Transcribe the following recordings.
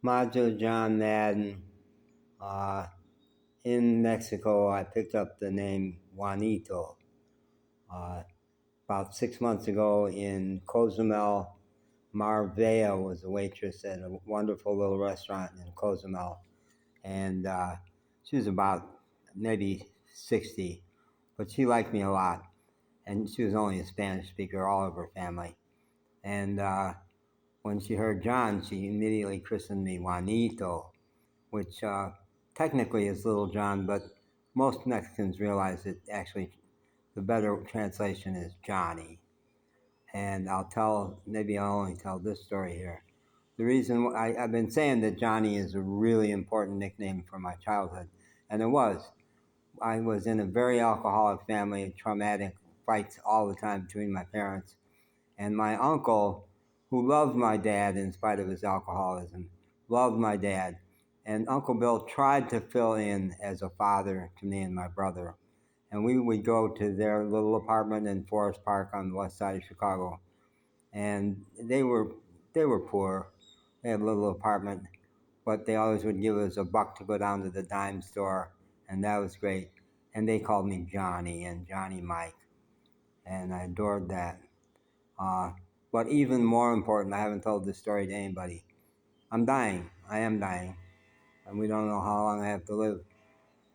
Majo John Madden. Uh, in Mexico, I picked up the name Juanito. Uh, about 6 months ago in Cozumel, Marvea was a waitress at a wonderful little restaurant in Cozumel. And she was about maybe 60, but she liked me a lot. And she was only a Spanish speaker, all of her family. And when she heard John, she immediately christened me Juanito, which technically is Little John, but most Mexicans realize that actually the better translation is Johnny. And I'll only tell this story here. The reason I've been saying that Johnny is a really important nickname for my childhood, and it was. I was in a very alcoholic family, traumatic fights all the time between my parents. And my uncle, who loved my dad in spite of his alcoholism, loved my dad. And Uncle Bill tried to fill in as a father to me and my brother. And we would go to their little apartment in Forest Park on the west side of Chicago. And they were poor. They had a little apartment, but they always would give us $1 to go down to the dime store, and that was great. And they called me Johnny and Johnny Mike, and I adored that. But even more important, I haven't told this story to anybody. I'm dying. I am dying, and we don't know how long I have to live.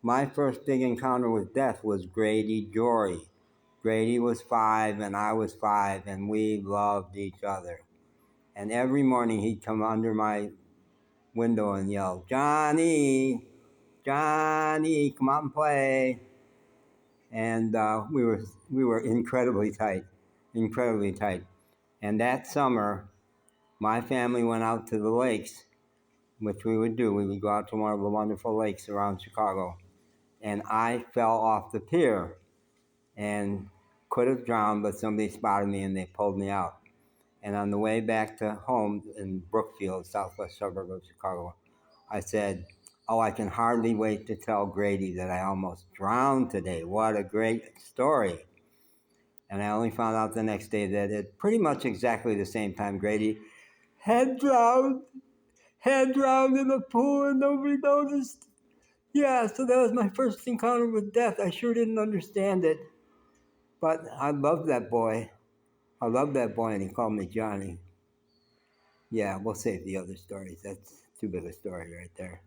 My first big encounter with death was Grady Jory. Grady was 5 and I was 5, and we loved each other. And every morning he'd come under my window and yell, Johnny, Johnny, come out and play. And we were incredibly tight. And that summer, my family went out to the lakes, which we would do. We would go out to one of the wonderful lakes around Chicago. And I fell off the pier and could have drowned, but somebody spotted me and they pulled me out. And on the way back to home in Brookfield, southwest suburb of Chicago, I said, oh, I can hardly wait to tell Grady that I almost drowned today. What a great story. And I only found out the next day that at pretty much exactly the same time, Grady had drowned in the pool and nobody noticed. Yeah, so that was my first encounter with death. I sure didn't understand it. But I loved that boy. And he called me Johnny. Yeah, we'll save the other stories. That's too big a story right there.